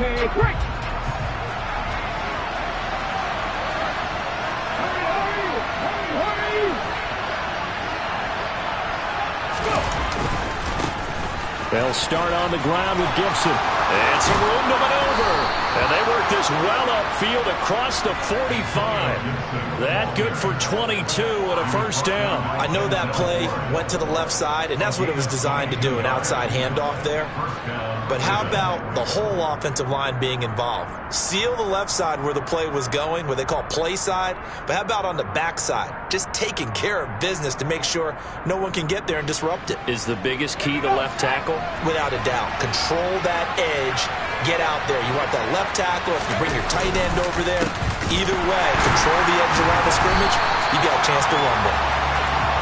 take, break. They'll start on the ground with Gibson. And some room to maneuver. And they work this well upfield across the 45. That good for 22 and a first down. I know that play went to the left side, and that's what it was designed to do, an outside handoff there. But how about the whole offensive line being involved? Seal the left side where the play was going, what they call play side. But how about on the back side? Just taking care of business to make sure no one can get there and disrupt it. Is the biggest key the left tackle? Without a doubt. Control that edge. Get out there. You want that left tackle. If you bring your tight end over there, either way, control the edge around the scrimmage, you got a chance to rumble.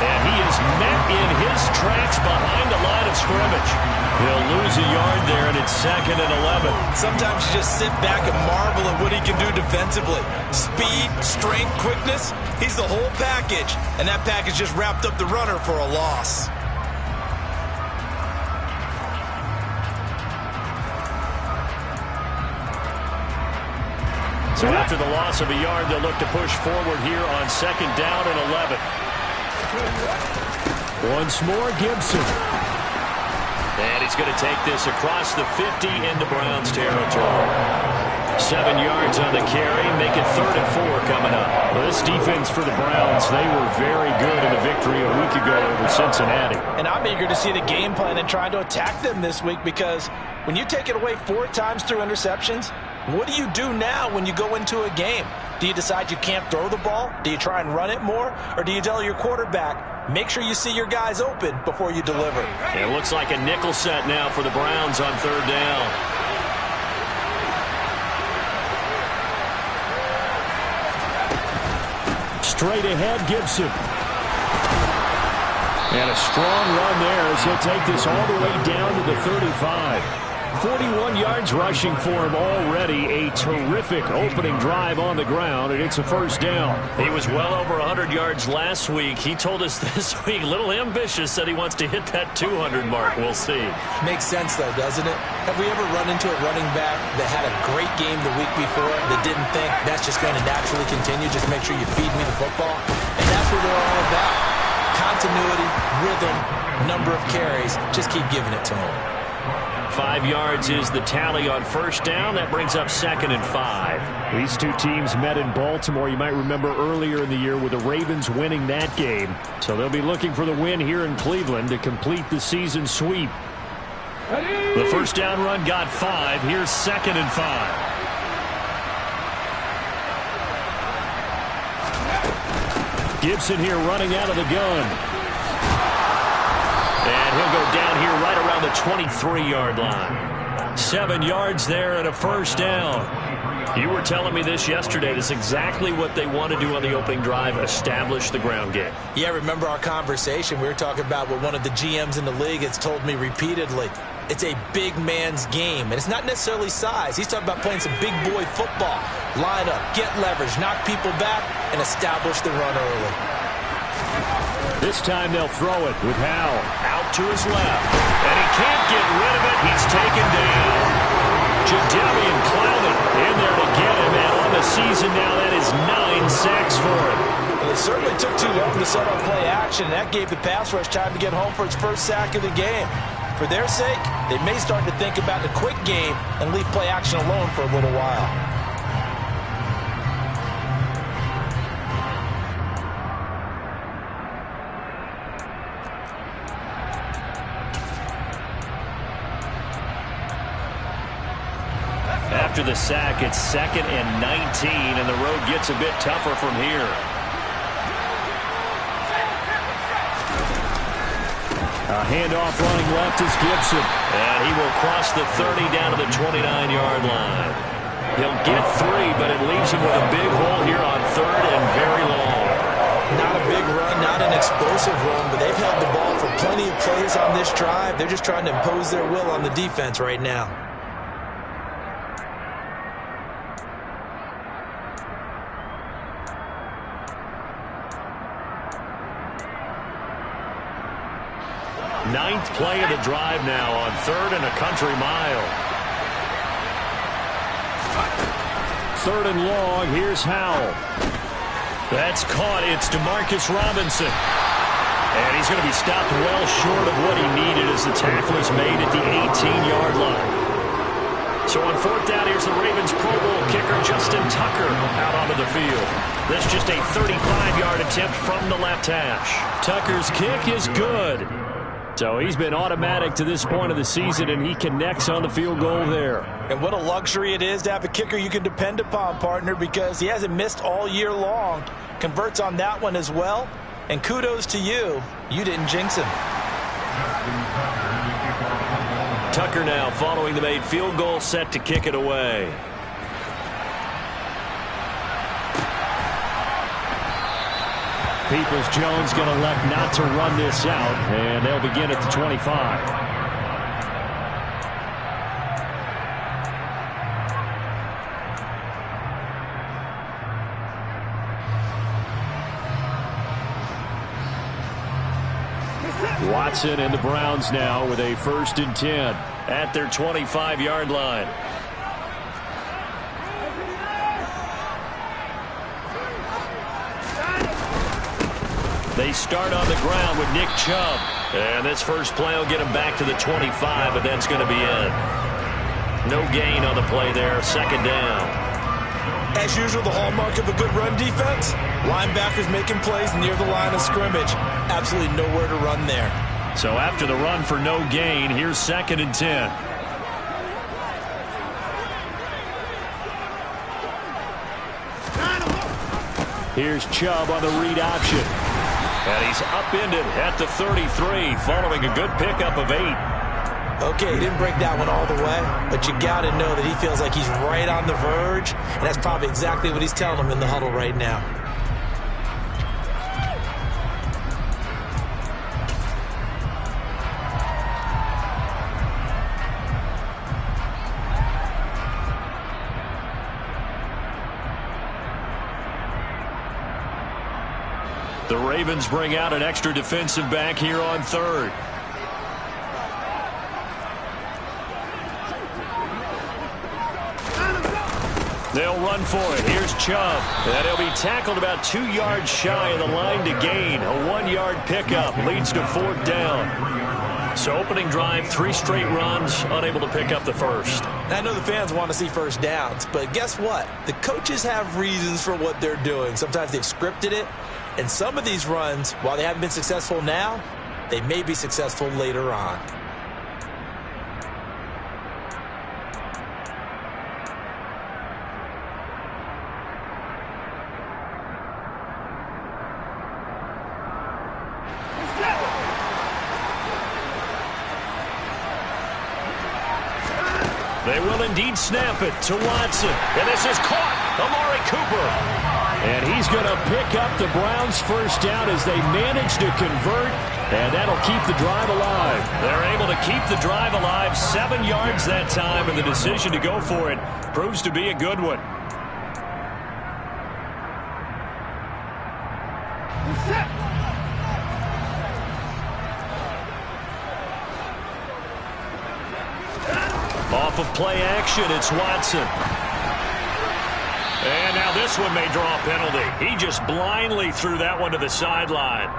And he is met in his tracks behind the line of scrimmage. He'll lose a yard there, and it's 2nd and 11. Sometimes you just sit back and marvel at what he can do defensively. Speed, strength, quickness, he's the whole package. And that package just wrapped up the runner for a loss. So after the loss of a yard, they'll look to push forward here on 2nd down and 11. Once more, Gibson. And he's going to take this across the 50 into Browns territory. 7 yards on the carry, make it 3rd and 4 coming up. Well, this defense for the Browns, they were very good in the victory a week ago over Cincinnati. And I'm eager to see the game plan and trying to attack them this week, because when you take it away 4 times through interceptions, what do you do now when you go into a game? Do you decide you can't throw the ball? Do you try and run it more? Or do you tell your quarterback, make sure you see your guys open before you deliver? It looks like a nickel set now for the Browns on 3rd down. Straight ahead, Gibson. And a strong run there as he'll take this all the way down to the 35. 41 yards rushing for him already. A terrific opening drive on the ground, and it's a first down. He was well over 100 yards last week. He told us this week, a little ambitious, said he wants to hit that 200 mark. We'll see. Makes sense, though, doesn't it? Have we ever run into a running back that had a great game the week before that didn't think that's just going to naturally continue? Just make sure you feed me the football. And that's what they're all about. Continuity, rhythm, number of carries. Just keep giving it to him. 5 yards is the tally on first down. That brings up 2nd and 5. These two teams met in Baltimore. You might remember earlier in the year with the Ravens winning that game. So they'll be looking for the win here in Cleveland to complete the season sweep. The first down run got 5. Here's 2nd and 5. Gibson here running out of the gun. And he'll go down here right around the 23-yard line. 7 yards there and a first down. You were telling me this yesterday. This is exactly what they want to do on the opening drive, establish the ground game. Yeah, remember our conversation. We were talking about what one of the GMs in the league has told me repeatedly. It's a big man's game, and it's not necessarily size. He's talking about playing some big boy football. Line up, get leverage, knock people back, and establish the run early. This time they'll throw it with Howell out to his left. And he can't get rid of it. He's taken down. Jadeveon Clowney in there to get him. And on the season now, that is 9 sacks for him. Well, it certainly took too long to set up play action. And that gave the pass rush time to get home for its first sack of the game. For their sake, they may start to think about the quick game and leave play action alone for a little while. After the sack, it's 2nd and 19, and the road gets a bit tougher from here. A handoff running left is Gibson. And he will cross the 30 down to the 29-yard line. He'll get 3, but it leaves him with a big hole here on 3rd and very long. Not a big run, not an explosive run, but they've held the ball for plenty of plays on this drive. They're just trying to impose their will on the defense right now. Ninth play of the drive now on 3rd and a country mile. Third and long. Here's Howell. That's caught. It's Demarcus Robinson. And he's going to be stopped well short of what he needed as the tackle is made at the 18-yard line. So on fourth down, here's the Ravens Pro Bowl kicker Justin Tucker out onto the field. That's just a 35-yard attempt from the left hash. Tucker's kick is good. So he's been automatic to this point of the season, and he connects on the field goal there. And what a luxury it is to have a kicker you can depend upon, partner, because he hasn't missed all year long. Converts on that one as well. And kudos to you. You didn't jinx him. Tucker now following the made field goal, set to kick it away. Peoples-Jones going to elect not to run this out, and they'll begin at the 25. Watson and the Browns now with a 1st and 10 at their 25-yard line. They start on the ground with Nick Chubb. And this first play will get him back to the 25, but that's going to be it. No gain on the play there, 2nd down. As usual, the hallmark of a good run defense, linebackers making plays near the line of scrimmage. Absolutely nowhere to run there. So after the run for no gain, here's 2nd and 10. Here's Chubb on the read option. And he's upended at the 33 following a good pickup of 8. Okay, he didn't break that one all the way, but you got to know that he feels like he's right on the verge, and that's probably exactly what he's telling him in the huddle right now. The Ravens bring out an extra defensive back here on 3rd. They'll run for it. Here's Chubb. And he'll be tackled about 2 yards shy of the line to gain. A 1-yard pickup leads to 4th down. So opening drive, 3 straight runs, unable to pick up the first. I know the fans want to see first downs, but guess what? The coaches have reasons for what they're doing. Sometimes they've scripted it. And some of these runs, while they haven't been successful now, they may be successful later on. They will indeed snap it to Watson. And this is caught. Amari Cooper. And he's going to pick up the Browns' first down as they manage to convert, and that'll keep the drive alive. They're able to keep the drive alive, 7 yards that time, and the decision to go for it proves to be a good one. Off of play action, it's Watson. And now this one may draw a penalty. He just blindly threw that one to the sideline.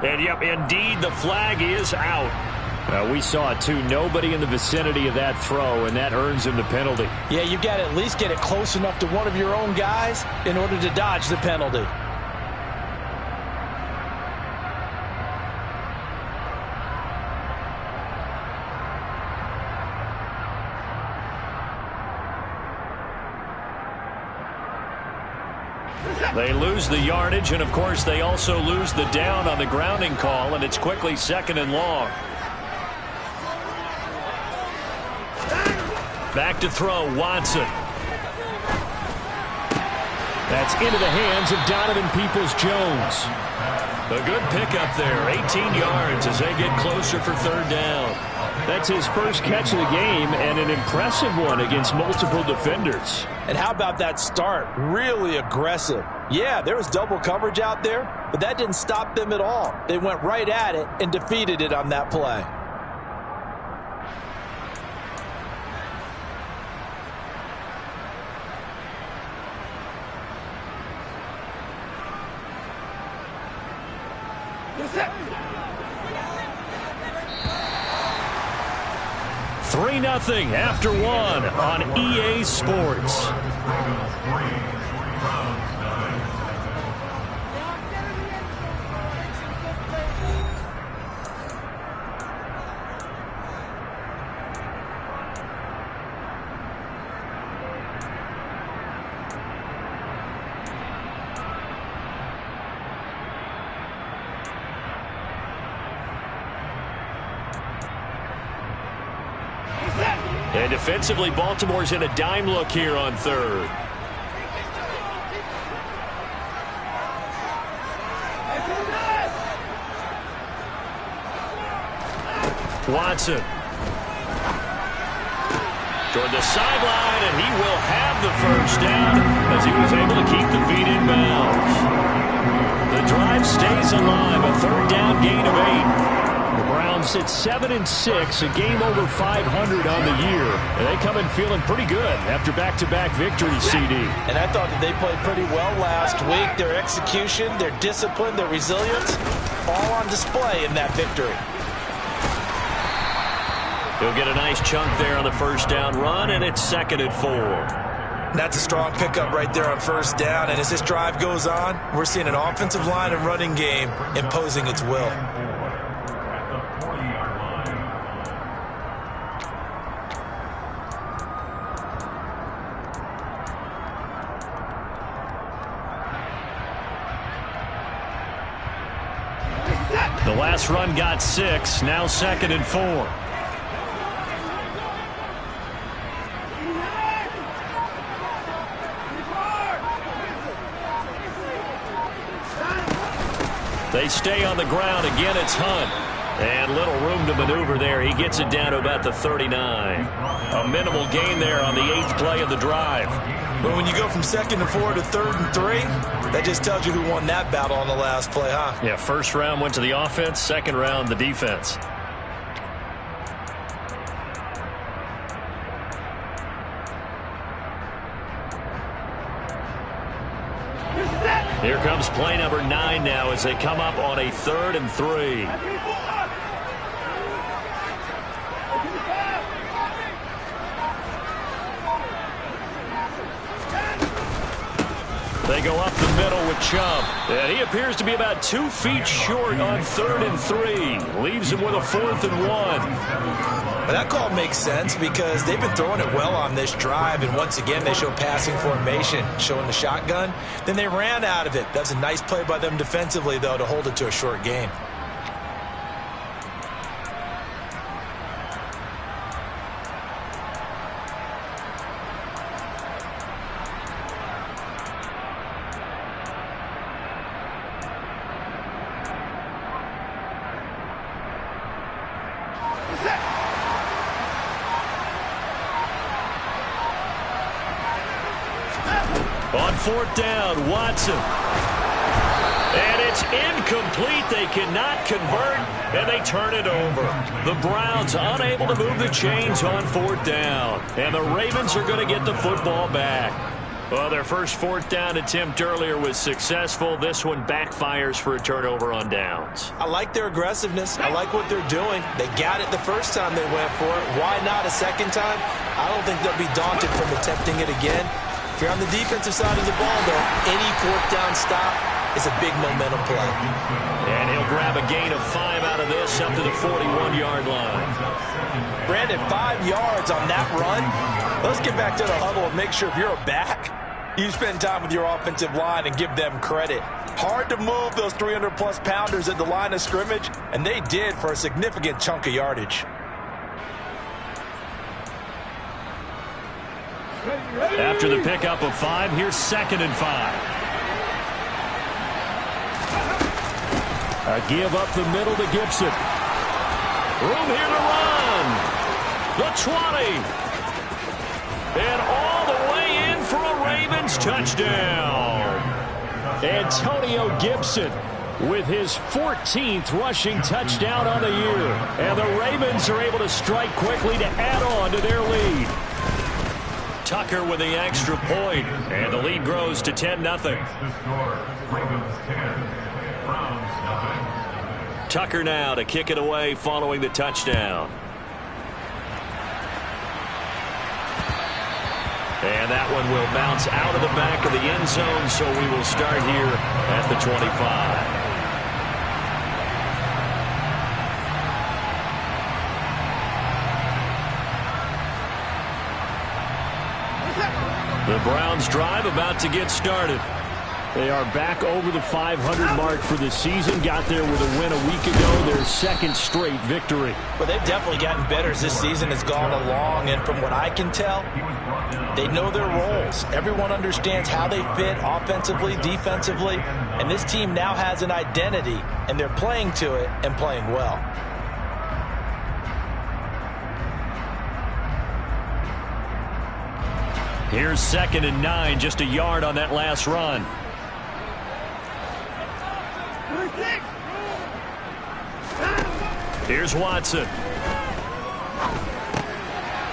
And, yep, indeed, the flag is out. We saw it, too. Nobody in the vicinity of that throw, and that earns him the penalty. Yeah, you've got to at least get it close enough to one of your own guys in order to dodge the penalty. They lose the yardage, and, of course, they also lose the down on the grounding call, and it's quickly 2nd and long. Back to throw, Watson. That's into the hands of Donovan Peoples-Jones. A good pickup there, 18 yards as they get closer for 3rd down. That's his first catch of the game, and an impressive one against multiple defenders. And how about that start? Really aggressive. Yeah, there was double coverage out there, but that didn't stop them at all. They went right at it and defeated it on that play. 3-0 after one on EA Sports. And defensively, Baltimore's in a dime look here on third. Watson. Toward the sideline, and he will have the first down as he was able to keep the feet in bounds. The drive stays alive, a third down gain of 8. The Browns sit 7-6, a game over 500 on the year. And they come in feeling pretty good after back-to-back victories, CD. And I thought that they played pretty well last week. Their execution, their discipline, their resilience, all on display in that victory. He'll get a nice chunk there on the first down run, and it's 2nd and 4. That's a strong pickup right there on first down. And as this drive goes on, we're seeing an offensive line and running game imposing its will. The last run got 6, now 2nd and 4. They stay on the ground. Again, it's Hunt. And little room to maneuver there. He gets it down to about the 39. A minimal gain there on the 8th play of the drive. But when you go from 2nd and 4 to 3rd and 3, that just tells you who won that battle on the last play, huh? Yeah, first round went to the offense, second round the defense. Here comes play number 9 now as they come up on a 3rd and 3. They go up the middle with Chubb. And he appears to be about 2 feet short on 3rd and 3. Leaves him with a 4th and 1. But that call makes sense because they've been throwing it well on this drive. And once again, they show passing formation, showing the shotgun. Then they ran out of it. That's a nice play by them defensively, though, to hold it to a short gain. On 4th down, Watson. And it's incomplete. They cannot convert, and they turn it over. The Browns unable to move the chains on 4th down. And the Ravens are going to get the football back. Well, their first 4th down attempt earlier was successful. This one backfires for a turnover on downs. I like their aggressiveness. I like what they're doing. They got it the first time they went for it. Why not a second time? I don't think they'll be daunted from attempting it again. If you're on the defensive side of the ball, though, any 4th down stop is a big momentum play. And he'll grab a gain of 5 out of this up to the 41-yard line. Brandon, 5 yards on that run. Let's get back to the huddle and make sure if you're a back, you spend time with your offensive line and give them credit. Hard to move those 300-plus pounders at the line of scrimmage, and they did for a significant chunk of yardage. After the pickup of 5, here's 2nd and 5. A give up the middle to Gibson. Room here to run. The 20. And all the way in for a Ravens touchdown. Antonio Gibson with his 14th rushing touchdown on the year. And the Ravens are able to strike quickly to add on to their lead. Tucker with the extra point, and the lead grows to 10-0. Tucker now to kick it away following the touchdown. And that one will bounce out of the back of the end zone, so we will start here at the 25. The Browns drive about to get started. They are back over the 500 mark for the season. Got there with a win a week ago, their second straight victory. Well, they've definitely gotten better as this season has gone along, and from what I can tell, they know their roles. Everyone understands how they fit offensively, defensively, and this team now has an identity, and they're playing to it and playing well. Here's 2nd and 9, just a yard on that last run. Here's Watson.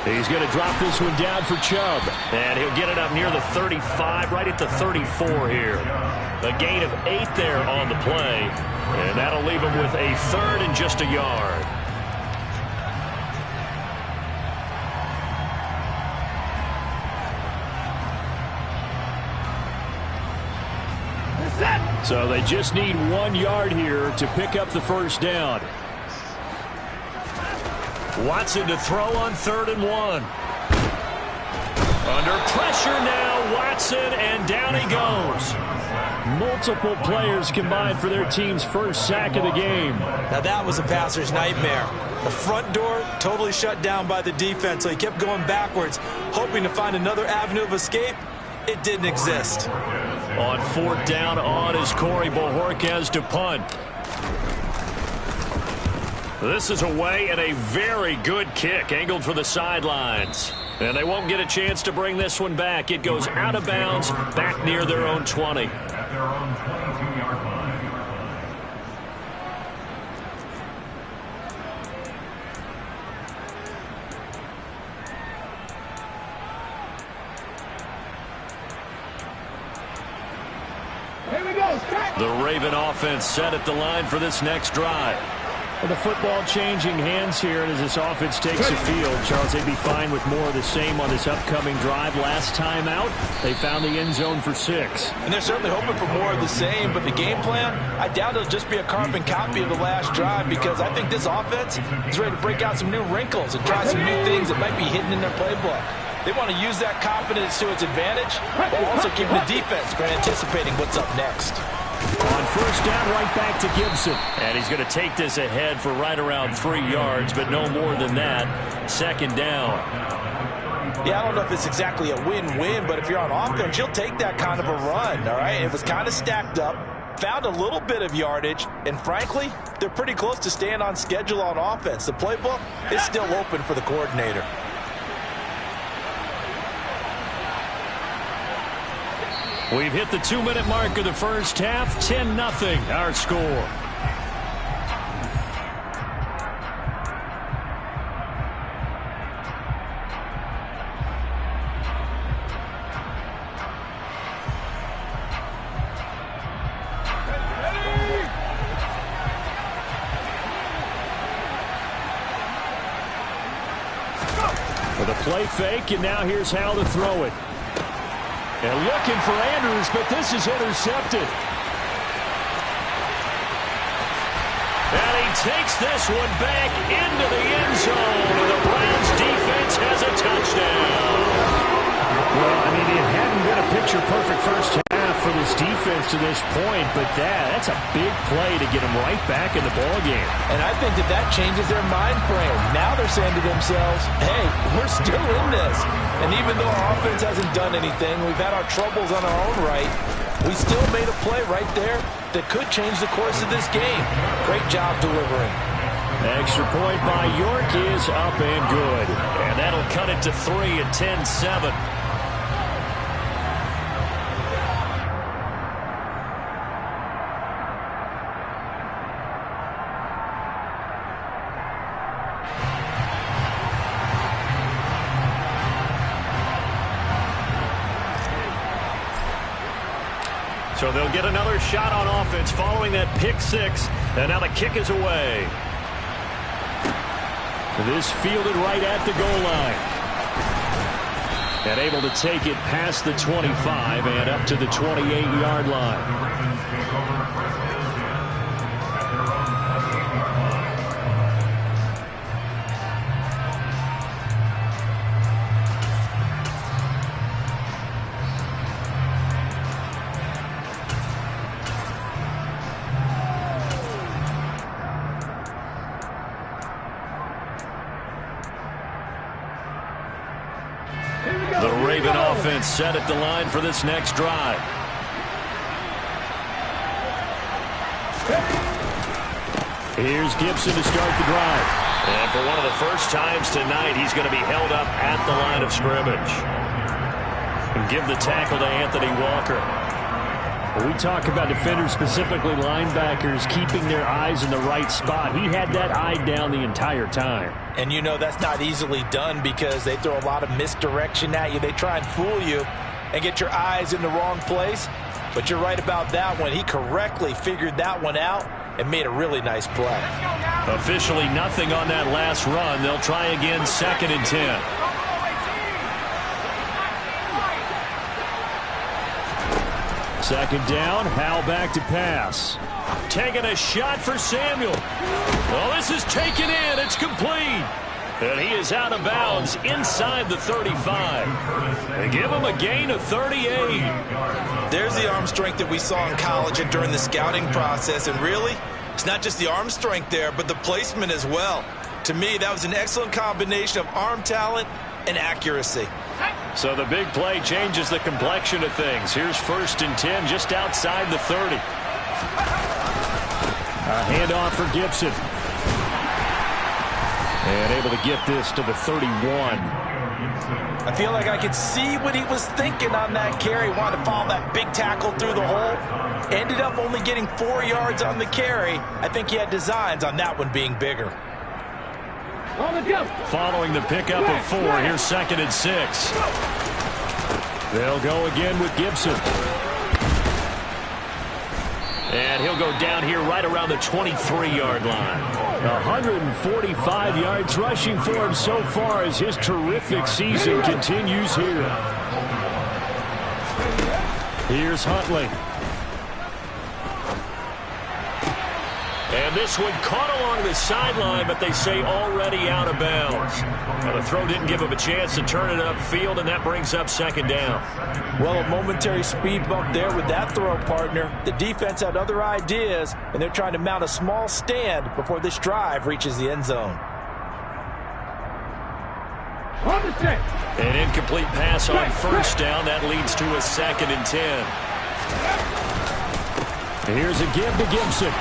He's going to drop this one down for Chubb. And he'll get it up near the 35, right at the 34 here. A gain of 8 there on the play. And that'll leave him with a 3rd and just a yard. So they just need 1 yard here to pick up the first down. Watson to throw on 3rd and 1. Under pressure now, Watson, and down he goes. Multiple players combined for their team's first sack of the game. Now that was a passer's nightmare. The front door totally shut down by the defense, so he kept going backwards, hoping to find another avenue of escape. It didn't exist. On 4th down on is Corey Bojorquez to punt. This is away and a very good kick angled for the sidelines. And they won't get a chance to bring this one back. It goes out of bounds back near their own 20. At their own 22-yard line. The Raven offense set at the line for this next drive. Well, the football changing hands here, and as this offense takes the field, Charles, they'd be fine with more of the same on this upcoming drive. Last time out, they found the end zone for 6. And they're certainly hoping for more of the same, but the game plan, I doubt it'll just be a carbon copy of the last drive, because I think this offense is ready to break out some new wrinkles and try some new things that might be hidden in their playbook. They want to use that confidence to its advantage, while also keeping the defense from anticipating what's up next. On 1st down, right back to Gibson. And he's going to take this ahead for right around 3 yards, but no more than that. 2nd down. Yeah, I don't know if it's exactly a win-win, but if you're on offense, you'll take that kind of a run, all right? It was kind of stacked up, found a little bit of yardage, and frankly, they're pretty close to staying on schedule on offense. The playbook is still open for the coordinator. We've hit the 2-minute mark of the first half. 10-0 our score. With a play fake, and now here's how to throw it. And looking for Andrews, but this is intercepted. And he takes this one back into the end zone, and the Browns defense has a touchdown. Well, I mean, it hadn't been a picture-perfect first half for this defense to this point, but that's a big play to get them right back in the ballgame. And I think that changes their mind frame. Now they're saying to themselves, hey, we're still in this. And even though our offense hasn't done anything, we've had our troubles on our own right, we still made a play right there that could change the course of this game. Great job delivering. Extra point by York is up and good. And that'll cut it to 3 at 10-7. So they'll get another shot on offense following that pick six. And now the kick is away. This fielded right at the goal line. And able to take it past the 25 and up to the 28-yard line. The Raven offense set at the line for this next drive. Here's Gibson to start the drive. And for one of the first times tonight, he's going to be held up at the line of scrimmage. And give the tackle to Anthony Walker. We talk about defenders, specifically linebackers, keeping their eyes in the right spot. He had that eye down the entire time. And you know that's not easily done because they throw a lot of misdirection at you. They try and fool you and get your eyes in the wrong place. But you're right about that one. He correctly figured that one out and made a really nice play. Officially nothing on that last run. They'll try again, 2nd and 10. Second down, Howell back to pass. Taking a shot for Samuel. Well, this is taken in. It's complete. And he is out of bounds inside the 35. They give him a gain of 38. There's the arm strength that we saw in college and during the scouting process. And really, it's not just the arm strength there, but the placement as well. To me, that was an excellent combination of arm talent and accuracy. So the big play changes the complexion of things. Here's 1st and 10 just outside the 30. A handoff for Gibson. And able to get this to the 31. I feel like I could see what he was thinking on that carry. Wanted to follow that big tackle through the hole. Ended up only getting 4 yards on the carry. I think he had designs on that one being bigger. Following the pickup of 4, here's 2nd and 6. They'll go again with Gibson. And he'll go down here right around the 23-yard line. 145 yards rushing for him so far as his terrific season continues here. Here's Huntley. And this one caught along the sideline, but they say already out of bounds. Now the throw didn't give him a chance to turn it upfield, and that brings up 2nd down. Well, a momentary speed bump there with that throw, partner. The defense had other ideas, and they're trying to mount a small stand before this drive reaches the end zone. An incomplete pass on 1st down. That leads to a 2nd and 10. Here's a give to Gibson.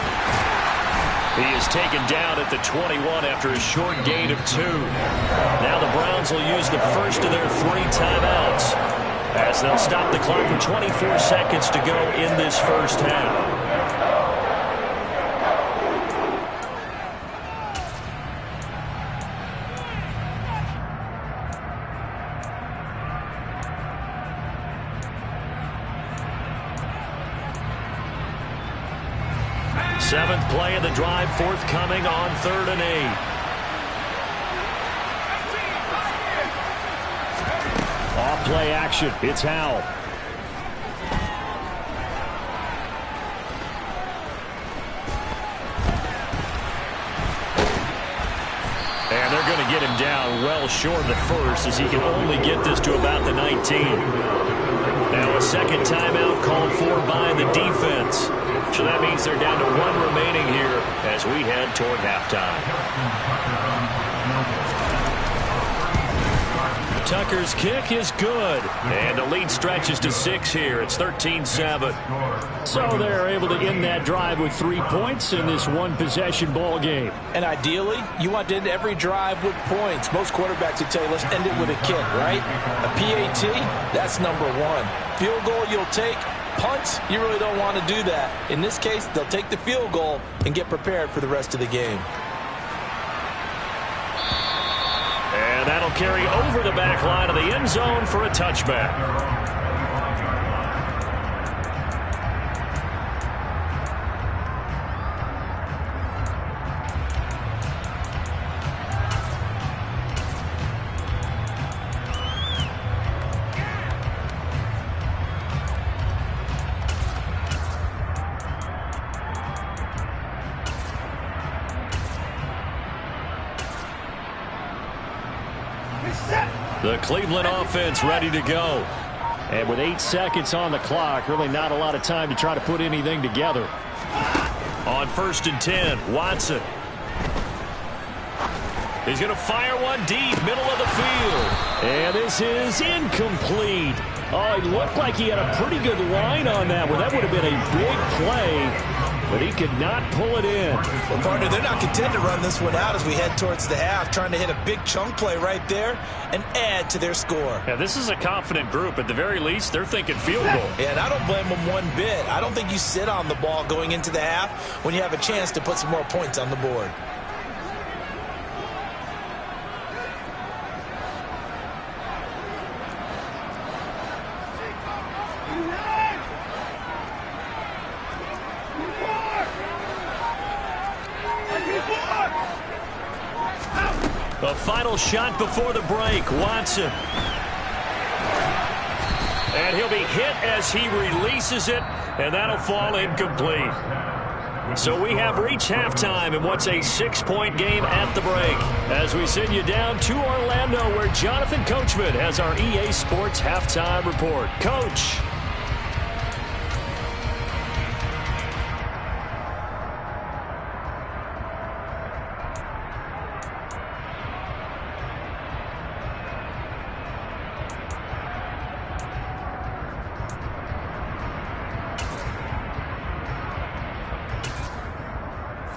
He is taken down at the 21 after a short gain of 2. Now the Browns will use the first of their 3 timeouts as they'll stop the clock with 24 seconds to go in this first half. Seventh play of the drive forthcoming on 3rd and 8. Off play action. It's Howell. And they're going to get him down well short of the first as he can only get this to about the 19. Now a 2nd timeout called for by the defense. So that means they're down to 1 remaining here as we head toward halftime. Tucker's kick is good. And the lead stretches to 6 here. It's 13-7. So they're able to end that drive with 3 points in this one-possession ball game. And ideally, you want to end every drive with points. Most quarterbacks would tell you, let's end it with a kick, right? A PAT, that's number 1. Field goal you'll take. Punts, you really don't want to do that. In this case, they'll take the field goal and get prepared for the rest of the game. And that'll carry over the back line of the end zone for a touchback. The Cleveland offense ready to go. And with 8 seconds on the clock, really not a lot of time to try to put anything together. On 1st and 10, Watson. He's going to fire one deep, middle of the field. And this is incomplete. Oh, he looked like he had a pretty good line on that one. That would have been a big play, but he could not pull it in. Well, partner, they're not content to run this one out as we head towards the half, trying to hit a big chunk play right there and add to their score. Yeah, this is a confident group. At the very least, they're thinking field goal. Yeah, and I don't blame them one bit. I don't think you sit on the ball going into the half when you have a chance to put some more points on the board. The final shot before the break, Watson. And he'll be hit as he releases it, and that'll fall incomplete. So we have reached halftime in what's a 6-point game at the break. As we send you down to Orlando, where Jonathan Coachman has our EA Sports halftime report. Coach.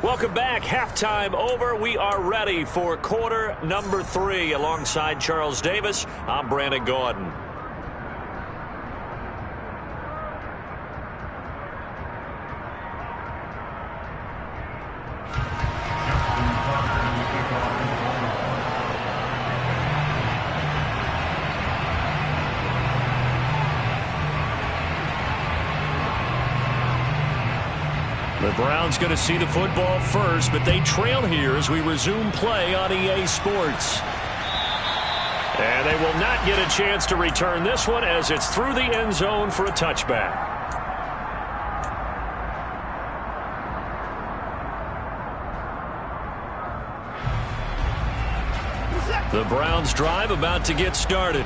Welcome back. Halftime over. We are ready for quarter number 3. Alongside Charles Davis, I'm Brandon Gordon. The Browns going to see the football first, but they trail here as we resume play on EA Sports. And they will not get a chance to return this one as it's through the end zone for a touchback. The Browns drive about to get started.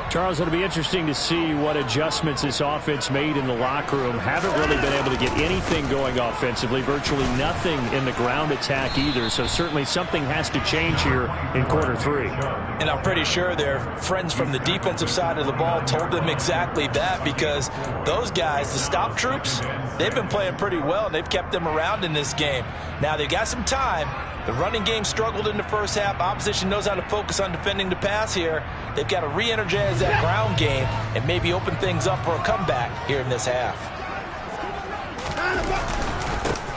Charles, it'll be interesting to see what adjustments this offense made in the locker room. Haven't really been able to get anything going offensively, virtually nothing in the ground attack either. So certainly something has to change here in quarter 3. And I'm pretty sure their friends from the defensive side of the ball told them exactly that, because those guys, the stop troops, they've been playing pretty well, and they've kept them around in this game. Now, they've got some time. The running game struggled in the first half. Opposition knows how to focus on defending the pass here. They've got to re-energize that ground game and maybe open things up for a comeback here in this half.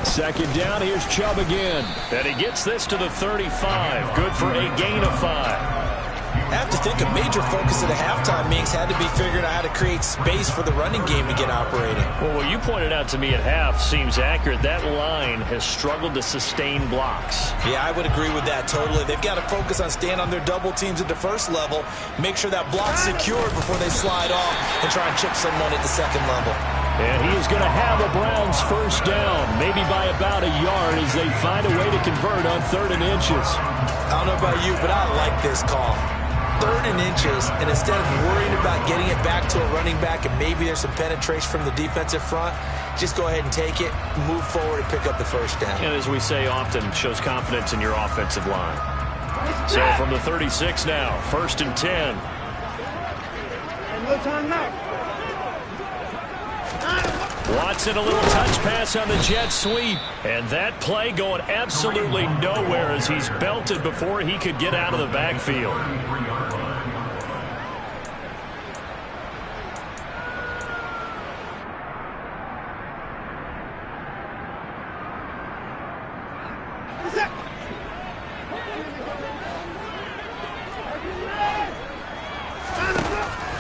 Second down, here's Chubb again. And he gets this to the 35. Good for a gain of 5. I have to think a major focus at the halftime meetings had to be figuring out how to create space for the running game to get operating. Well, what you pointed out to me at half seems accurate. That line has struggled to sustain blocks. Yeah, I would agree with that totally. They've got to focus on staying on their double teams at the first level, make sure that block's secured before they slide off and try and chip someone at the second level. And he is going to have the Browns first down, maybe by about a yard as they find a way to convert on 3rd and inches. I don't know about you, but I like this call. 3rd and inches, and instead of worrying about getting it back to a running back and maybe there's some penetration from the defensive front, just go ahead and take it, move forward, and pick up the first down. And as we say often, shows confidence in your offensive line. So from the 36 now, 1st and 10. No time now. Watson, a little touch pass on the jet sweep. And that play going absolutely nowhere as he's belted before he could get out of the backfield.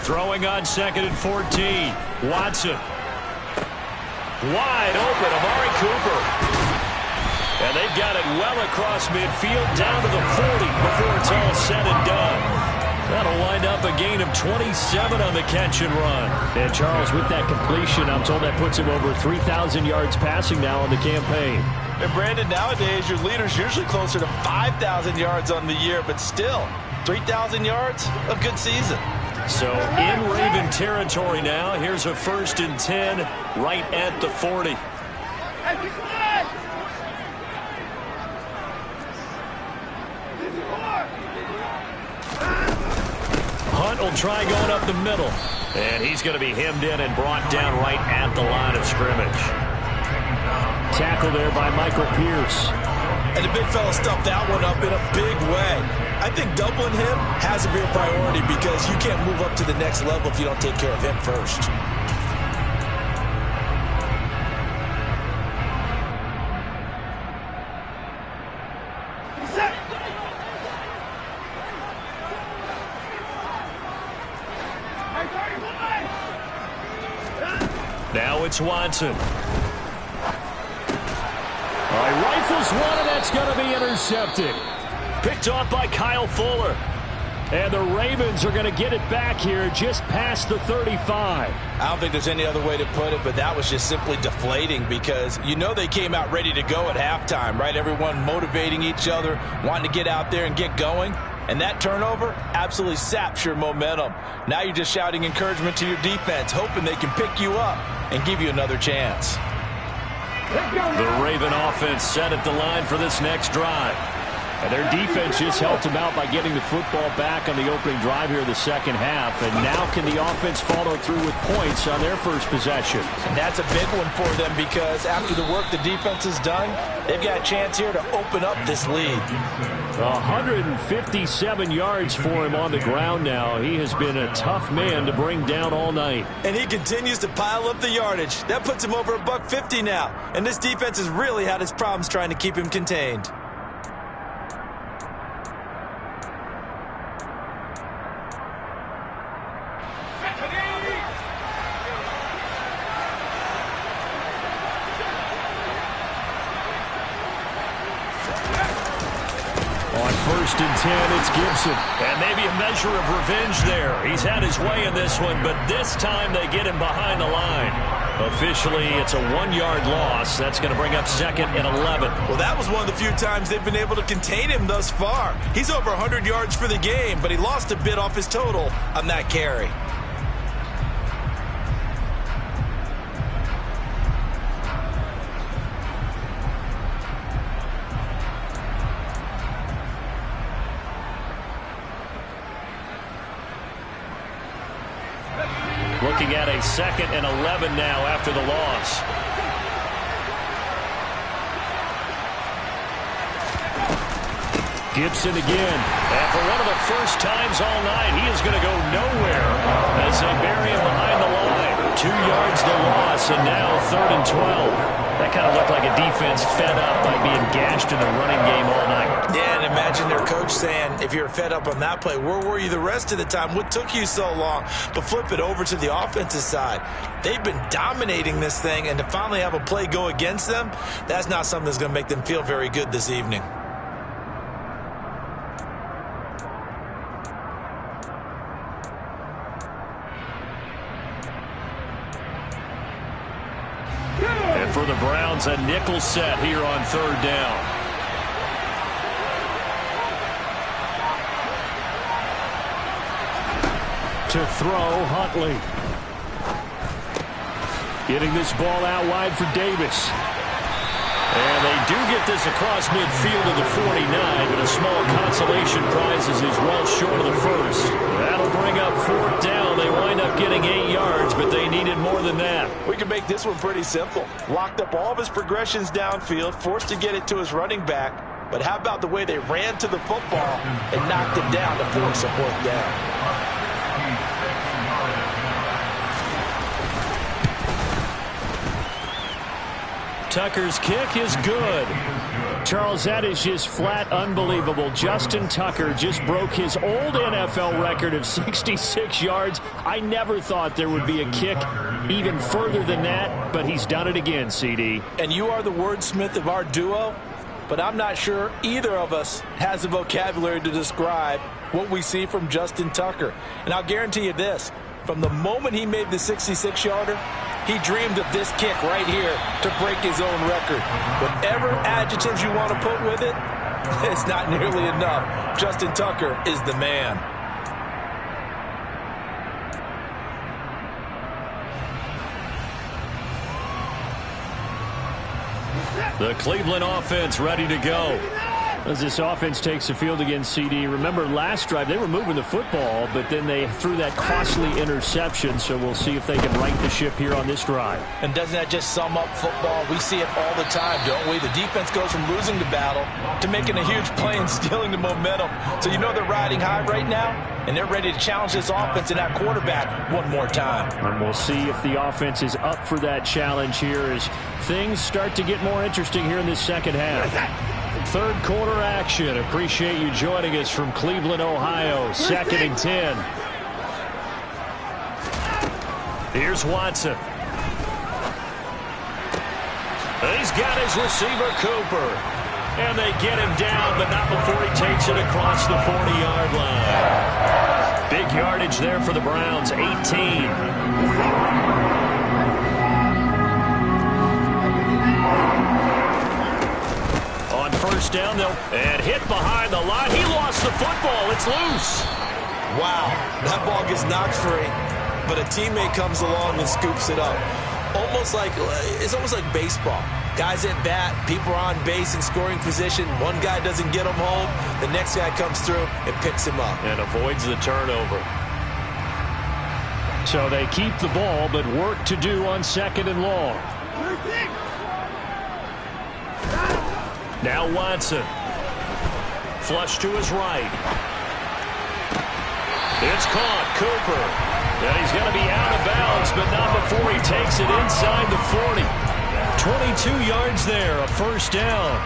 Throwing on 2nd and 14. Watson. Wide open, Amari Cooper. And they've got it well across midfield, down to the 40 before it's all said and done. That'll wind up a gain of 27 on the catch and run. And Charles, with that completion, I'm told that puts him over 3,000 yards passing now on the campaign. And Brandon, nowadays your leader's usually closer to 5,000 yards on the year, but still, 3,000 yards, a good season. So in Raven territory now. Here's a 1st and 10 right at the 40. Hunt will try going up the middle. And he's going to be hemmed in and brought down right at the line of scrimmage. Tackle there by Michael Pierce. And the big fella stuffed that one up in a big way. I think doubling him has to be a priority because you can't move up to the next level if you don't take care of him first. Now it's Watson. All right, rifles one, and that's going to be intercepted. Picked off by Kyle Fuller. And the Ravens are going to get it back here just past the 35. I don't think there's any other way to put it, but that was just simply deflating because you know they came out ready to go at halftime, right? Everyone motivating each other, wanting to get out there and get going. And that turnover absolutely saps your momentum. Now you're just shouting encouragement to your defense, hoping they can pick you up and give you another chance. The Raven offense set at the line for this next drive. And their defense just helped them out by getting the football back on the opening drive here in the second half. And now can the offense follow through with points on their first possession? And that's a big one for them because after the work the defense has done, they've got a chance here to open up this lead. 157 yards for him on the ground now. He has been a tough man to bring down all night. And he continues to pile up the yardage. That puts him over $150 now. And this defense has really had its problems trying to keep him contained. On 1st and 10, it's Gibson. And maybe a measure of revenge there. He's had his way in this one, but this time they get him behind the line. Officially, it's a 1-yard loss. That's going to bring up 2nd and 11. Well, that was one of the few times they've been able to contain him thus far. He's over 100 yards for the game, but he lost a bit off his total on that carry. Looking at a 2nd and 11 now after the loss. Gibson again. And for one of the first times all night, he is going to go nowhere as they bury him behind the line. 2 yards the loss, and now 3rd and 12. That kind of looked like a defense fed up by being gashed in the running game all night. Yeah, and imagine their coach saying, if you're fed up on that play, where were you the rest of the time? What took you so long? But flip it over to the offensive side. They've been dominating this thing, and to finally have a play go against them, that's not something that's going to make them feel very good this evening. And for the Browns, a nickel set here on 3rd down. To throw, Huntley. Getting this ball out wide for Davis. And they do get this across midfield to the 49, but a small consolation prize is well short of the first. That'll bring up 4th down. They wind up getting 8 yards, but they needed more than that. We can make this one pretty simple. Locked up all of his progressions downfield, forced to get it to his running back. But how about the way they ran to the football and knocked it down to force a 4th down? Tucker's kick is good. Charles, that is just flat unbelievable. Justin Tucker just broke his old NFL record of 66 yards. I never thought there would be a kick even further than that, but he's done it again, CD. And you are the wordsmith of our duo, but I'm not sure either of us has the vocabulary to describe what we see from Justin Tucker. And I'll guarantee you this, from the moment he made the 66-yarder, he dreamed of this kick right here to break his own record. Whatever adjectives you want to put with it, It's not nearly enough. Justin Tucker is the man. The Cleveland offense ready to go. As this offense takes the field against CD, remember last drive they were moving the football, but then they threw that costly interception, so we'll see if they can right the ship here on this drive. And doesn't that just sum up football? We see it all the time, don't we? The defense goes from losing the battle to making a huge play and stealing the momentum. So you know they're riding high right now, and they're ready to challenge this offense and that quarterback one more time. And we'll see if the offense is up for that challenge here as things start to get more interesting here in this second half. Third quarter action. Appreciate you joining us from Cleveland, Ohio. 2nd and 10. Here's Watson. He's got his receiver, Cooper. And they get him down, but not before he takes it across the 40-yard line. Big yardage there for the Browns, 18. First down, and hit behind the line. He lost the football. It's loose. Wow, that ball gets knocked free, but a teammate comes along and scoops it up. It's almost like baseball. Guys at bat, people are on base in scoring position. One guy doesn't get him home. The next guy comes through and picks him up. And avoids the turnover. So they keep the ball, but work to do on 2nd and long. Now Watson. Flush to his right. It's caught. Cooper. And he's going to be out of bounds, but not before he takes it inside the 40. 22 yards there, a first down.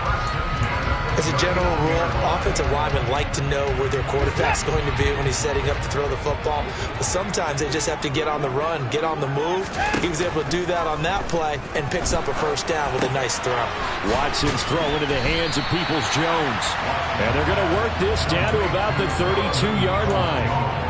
As a general rule, offensive linemen like to know where their quarterback's going to be when he's setting up to throw the football. But sometimes they just have to get on the run, get on the move. He was able to do that on that play and picks up a first down with a nice throw. Watson's throw into the hands of Peoples-Jones. And they're going to work this down to about the 32-yard line.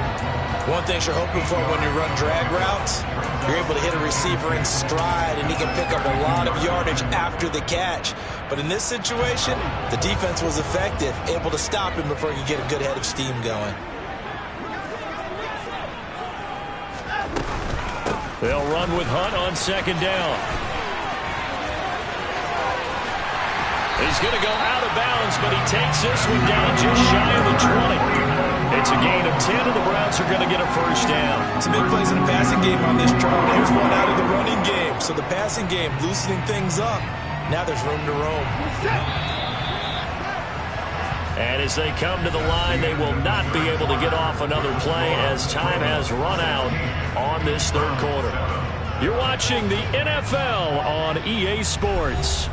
One thing you're hoping for when you run drag routes, you're able to hit a receiver in stride, and he can pick up a lot of yardage after the catch. But in this situation, the defense was effective, able to stop him before he could get a good head of steam going. They'll run with Hunt on 2nd down. He's going to go out of bounds, but he takes this one down just shy of the 20. It's a gain of 10, and the Browns are going to get a first down. Some big plays in the passing game on this drive. Here's one out of the running game. So the passing game loosening things up. Now there's room to roam. And as they come to the line, they will not be able to get off another play as time has run out on this third quarter. You're watching the NFL on EA Sports.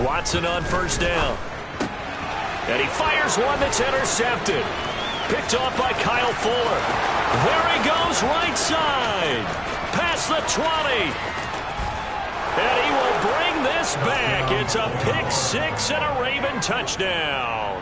Watson on first down. And he fires one that's intercepted. Picked off by Kyle Fuller. There he goes, right side. Past the 20. And he will bring this back. It's a pick six and a Raven touchdown.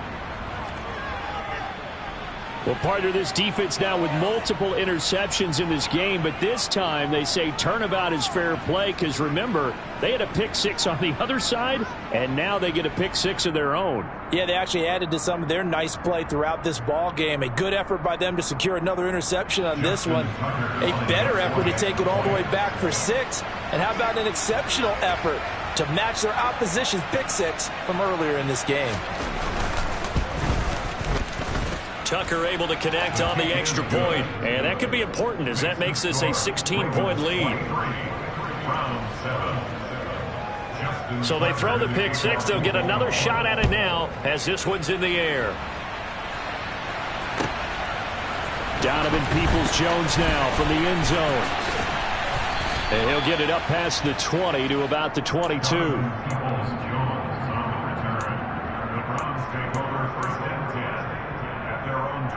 Well, part of this defense now with multiple interceptions in this game, but this time they say turnabout is fair play because, remember, they had a pick six on the other side, and now they get a pick six of their own. Yeah, they actually added to some of their nice play throughout this ball game. A good effort by them to secure another interception on this one. A better effort to take it all the way back for 6. And how about an exceptional effort to match their opposition's pick six from earlier in this game. Tucker able to connect on the extra point, and that could be important as that makes this a 16-point lead. So they throw the pick six. They'll get another shot at it now as this one's in the air. Donovan Peoples-Jones now from the end zone. And he'll get it up past the 20 to about the 22.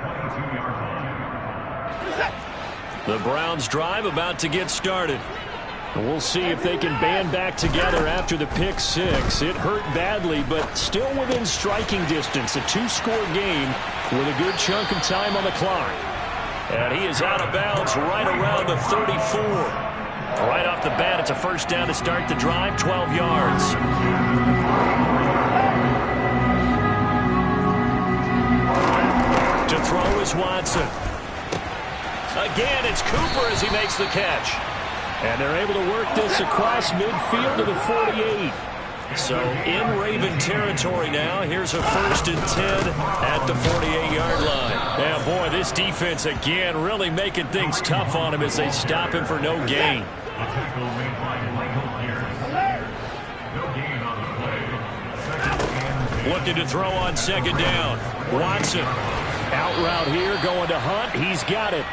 22-yard line. The Browns' drive about to get started. We'll see if they can band back together after the pick six. It hurt badly, but still within striking distance. A two-score game with a good chunk of time on the clock. And he is out of bounds right around the 34. Right off the bat, it's a first down to start the drive, 12 yards. To throw is Watson. Again, it's Cooper as he makes the catch. And they're able to work this across midfield to the 48. So in Raven territory now. Here's a 1st and 10 at the 48-yard line. Yeah, boy, this defense again really making things tough on him as they stop him for no gain. Looking to throw on 2nd down. Watson. Out route here, going to Hunt. He's got it.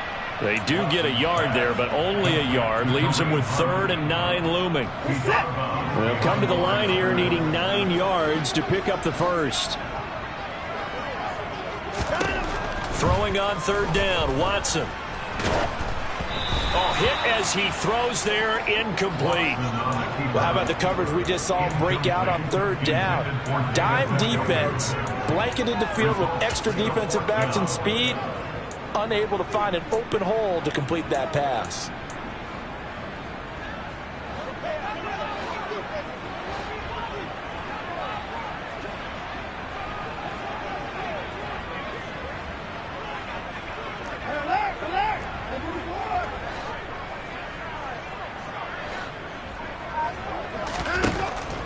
They do get a yard there, but only a yard. Leaves them with 3rd and 9 looming. They'll come to the line here needing 9 yards to pick up the first. Throwing on 3rd down, Watson. Oh, hit as he throws there, incomplete. Well, how about the coverage we just saw break out on 3rd down? Dime defense, blanketed the field with extra defensive backs and speed. Unable to find an open hole to complete that pass.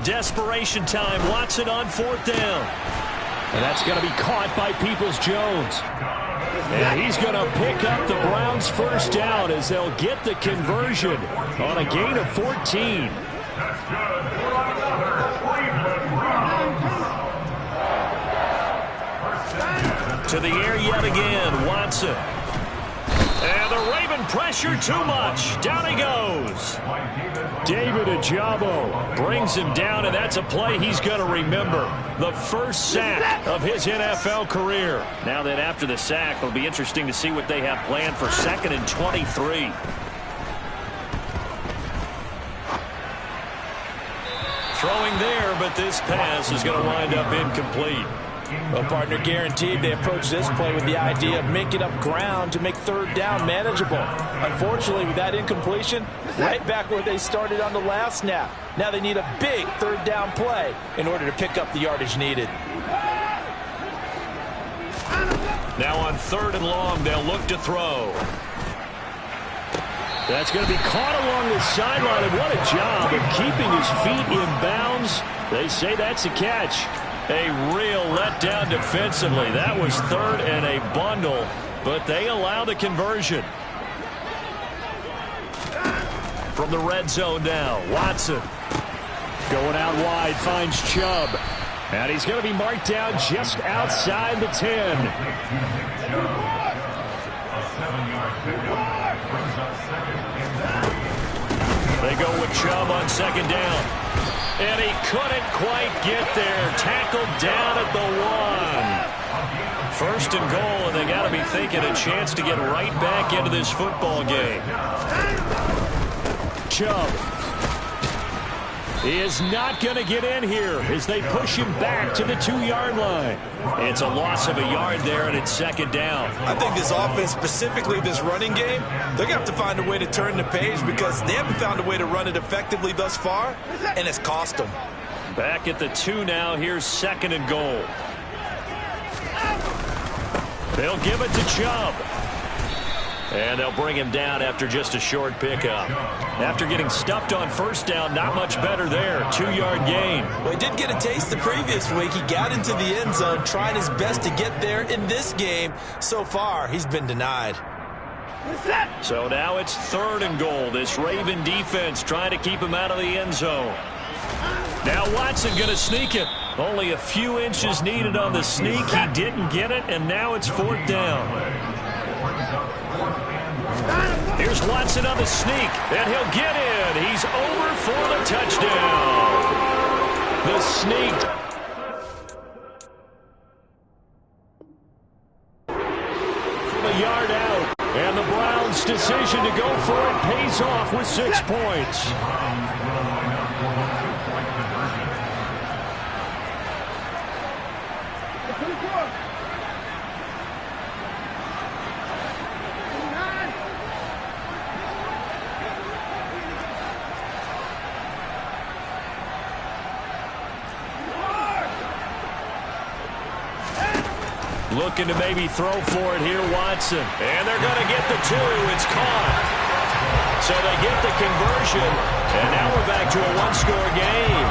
Desperation time. Watson on 4th down. And that's going to be caught by Peoples-Jones. And he's going to pick up the Browns' first down as they'll get the conversion on a gain of 14. To the air yet again, Watson. And the Raven pressure too much. Down he goes. David Ajabo brings him down, and that's a play he's going to remember. The first sack of his NFL career. Now that after the sack, it'll be interesting to see what they have planned for 2nd and 23. Throwing there, but this pass is going to wind up incomplete. Well, partner, guaranteed they approach this play with the idea of making up ground to make 3rd down manageable. Unfortunately, with that incompletion, right back where they started on the last snap. Now they need a big 3rd down play in order to pick up the yardage needed. Now on 3rd and long, they'll look to throw. That's going to be caught along the sideline, and what a job of keeping his feet in bounds. They say that's a catch. A real letdown defensively. That was 3rd and a bundle, but they allow the conversion. From the red zone now, Watson. Going out wide, finds Chubb. And he's going to be marked down just outside the 10. They go with Chubb on 2nd down. And he couldn't quite get there. Tackled down at the 1. 1st and goal, and they got to be thinking a chance to get right back into this football game. Chubb is not going to get in here as they push him back to the 2-yard line. It's a loss of a yard there, and it's 2nd down. I think this offense, specifically this running game, they're going to have to find a way to turn the page because they haven't found a way to run it effectively thus far, and it's cost them. Back at the 2 now. Here's 2nd and goal. They'll give it to Chubb. And they'll bring him down after just a short pickup. After getting stuffed on 1st down, not much better there. 2-yard gain. Well, he did get a taste the previous week. He got into the end zone, trying his best to get there in this game. So far, he's been denied. So now it's 3rd and goal. This Raven defense trying to keep him out of the end zone. Now Watson going to sneak it. Only a few inches needed on the sneak. He didn't get it, and now it's 4th down. Here's Watson on the sneak, and he'll get in. He's over for the touchdown. The sneak. decision to go for it pays off with 6 points. Looking to maybe throw for it here, Watson. And they're going to get the 2. It's caught. So they get the conversion. And now we're back to a one-score game.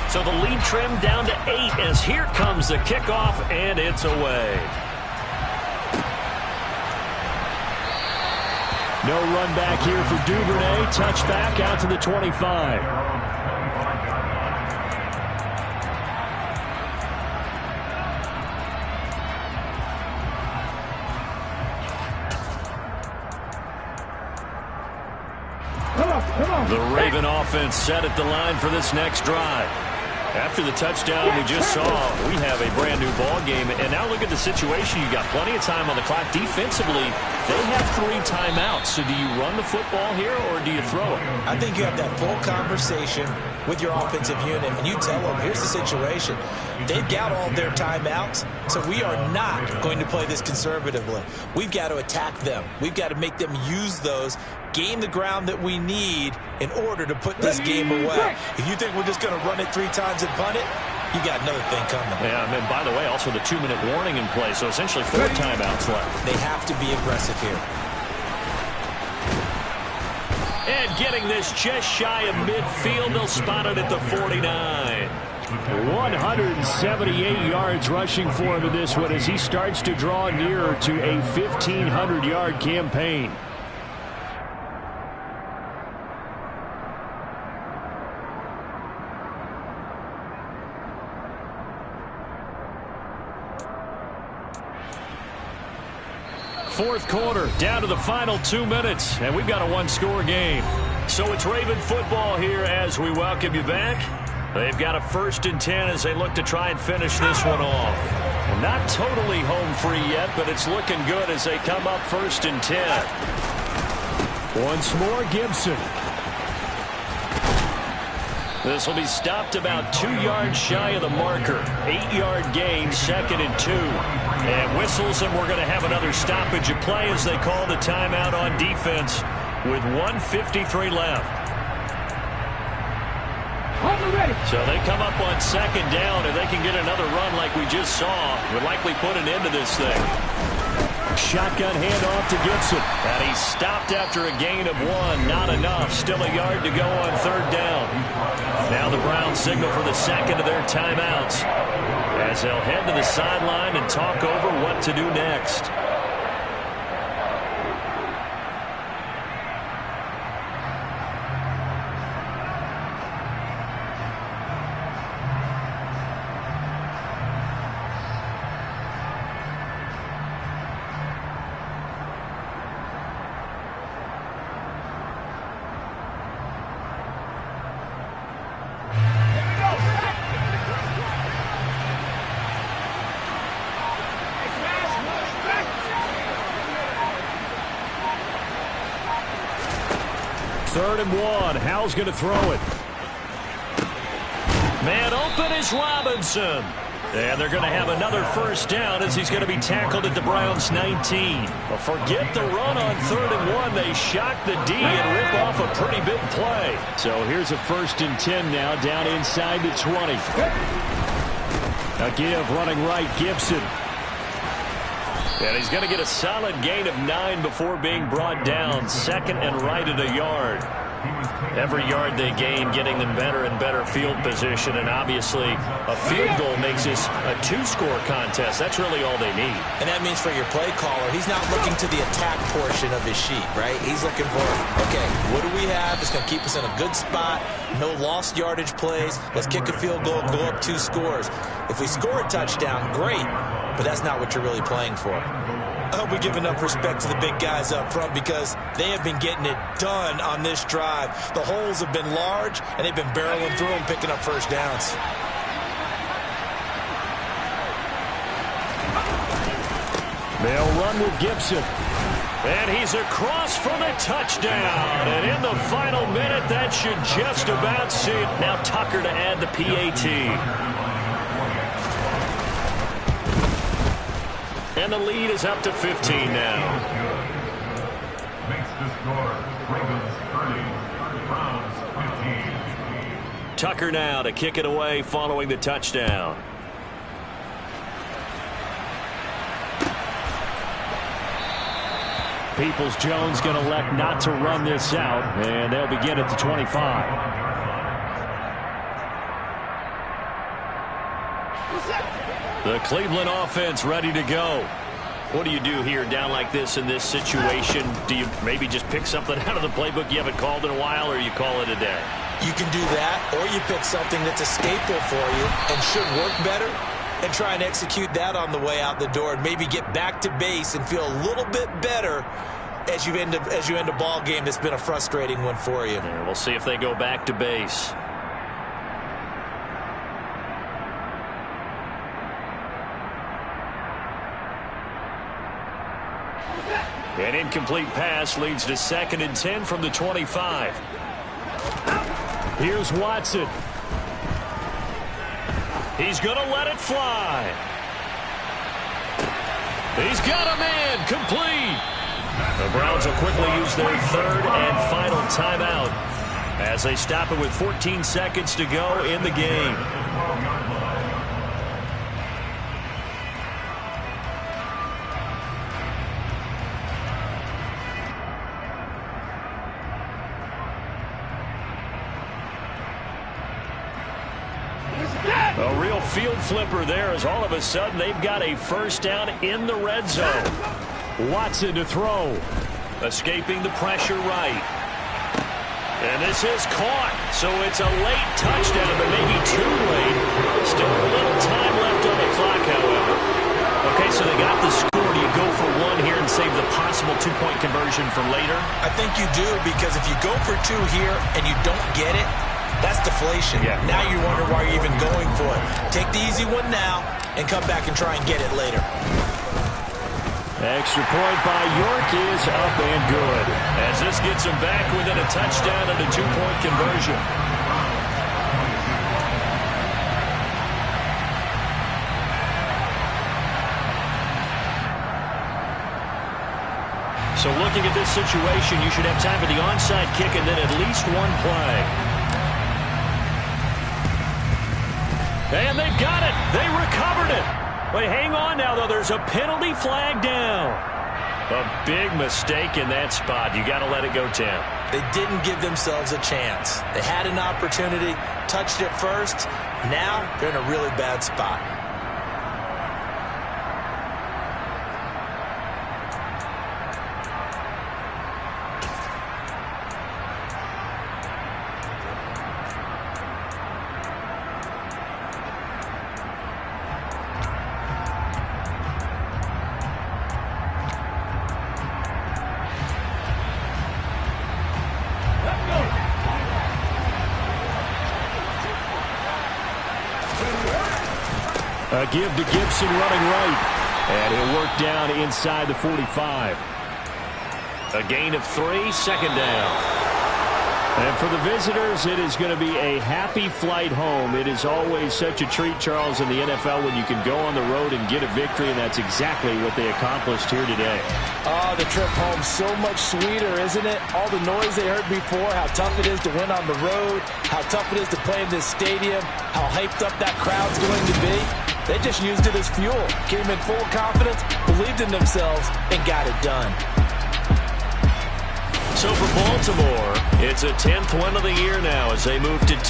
So the lead trimmed down to 8 as here comes the kickoff, and it's away. No run back here for Duvernay. Touchback out to the 25. The Raven offense set at the line for this next drive. After the touchdown we just saw, we have a brand-new ball game. And now look at the situation. You got plenty of time on the clock. Defensively, they have 3 timeouts. So do you run the football here or do you throw it? I think you have that full conversation with your offensive unit, and you tell them, here's the situation. They've got all their timeouts, so we are not going to play this conservatively. We've got to attack them. We've got to make them use those, gain the ground that we need in order to put this game away. If you think we're just going to run it 3 times and punt it, you got another thing coming. Yeah, and by the way, also the 2-minute warning in play, so essentially 4 timeouts left. They have to be aggressive here. And getting this just shy of midfield, they'll spot it at the 49. 178 yards rushing for him in this one as he starts to draw nearer to a 1,500-yard campaign. Fourth quarter, down to the final 2 minutes, and we've got a one-score game. So it's Raven football here as we welcome you back. They've got a 1st and 10 as they look to try and finish this one off. Well, not totally home free yet, but it's looking good as they come up 1st and 10. Once more, Gibson. This will be stopped about 2 yards shy of the marker. 8-yard gain, 2nd and 2. And whistles, and we're going to have another stoppage of play as they call the timeout on defense with 1:53 left. So they come up on 2nd down, and they can get another run like we just saw. Would likely put an end to this thing. Shotgun handoff to Gibson. And he's stopped after a gain of 1. Not enough. Still a yard to go on 3rd down. Now the Browns signal for the 2nd of their timeouts as they'll head to the sideline and talk over what to do next. Third and 1. Howell's going to throw it. Man open is Robinson. And they're going to have another 1st down as he's going to be tackled at the Browns 19. But forget the run on 3rd and 1. They shock the D and rip off a pretty big play. So here's a 1st and 10 now down inside the 20. A give running right, Gibson. And he's going to get a solid gain of 9 before being brought down. 2nd and right at a yard. Every yard they gain getting them better and better field position. And obviously a field goal makes this a 2-score contest. That's really all they need. And that means for your play caller, he's not looking to the attack portion of his sheet, right? He's looking for, okay, what do we have that's going to keep us in a good spot? No lost yardage plays. Let's kick a field goal, go up 2 scores. If we score a touchdown, great. But that's not what you're really playing for. I hope we give enough respect to the big guys up front because they have been getting it done on this drive. The holes have been large, and they've been barreling through them, picking up 1st downs. They'll run with Gibson. And he's across for the touchdown. And in the final minute, that should just about see it. Now Tucker to add the PAT. And the lead is up to 15 now. Makes the score Ravens 30, Browns 15. Tucker now to kick it away following the touchdown. Peoples-Jones going to elect not to run this out, and they'll begin at the 25. The Cleveland offense ready to go. What do you do here down like this in this situation? Do you maybe just pick something out of the playbook you haven't called in a while, or you call it a day? You can do that, or you pick something that's a staple for you and should work better and try and execute that on the way out the door and maybe get back to base and feel a little bit better as you end a ball game that's been a frustrating one for you. Yeah, we'll see if they go back to base. An incomplete pass leads to 2nd and 10 from the 25. Here's Watson. He's going to let it fly. He's got a man complete. The Browns will quickly use their 3rd and final timeout as they stop it with 14 seconds to go in the game. A real field flipper there as all of a sudden they've got a first down in the red zone. Watson to throw. Escaping the pressure right. And this is caught. So it's a late touchdown, but maybe too late. Still a little time left on the clock, however. Okay, so they got the score. Do you go for one here and save the possible 2-point conversion for later? I think you do, because if you go for 2 here and you don't get it, that's deflation. Yeah. Now you wonder why you're even going for it. Take the easy one now and come back and try and get it later. Extra point by York is up and good. As this gets them back within a touchdown and a 2-point conversion. So looking at this situation, you should have time for the onside kick and then at least one play. And they've got it. They recovered it. Wait, hang on now, though. There's a penalty flag down. A big mistake in that spot. You got to let it go, Tim. They didn't give themselves a chance. They had an opportunity, touched it first. Now they're in a really bad spot. A give to Gibson running right. And he'll work down inside the 45. A gain of 3, 2nd down. And for the visitors, it is going to be a happy flight home. It is always such a treat, Charles, in the NFL when you can go on the road and get a victory, and that's exactly what they accomplished here today. Oh, the trip home so much sweeter, isn't it? All the noise they heard before, how tough it is to win on the road, how tough it is to play in this stadium, how hyped up that crowd's going to be. They just used it as fuel, came in full confidence, believed in themselves, and got it done. So for Baltimore, it's a 10th win of the year now as they move to 10.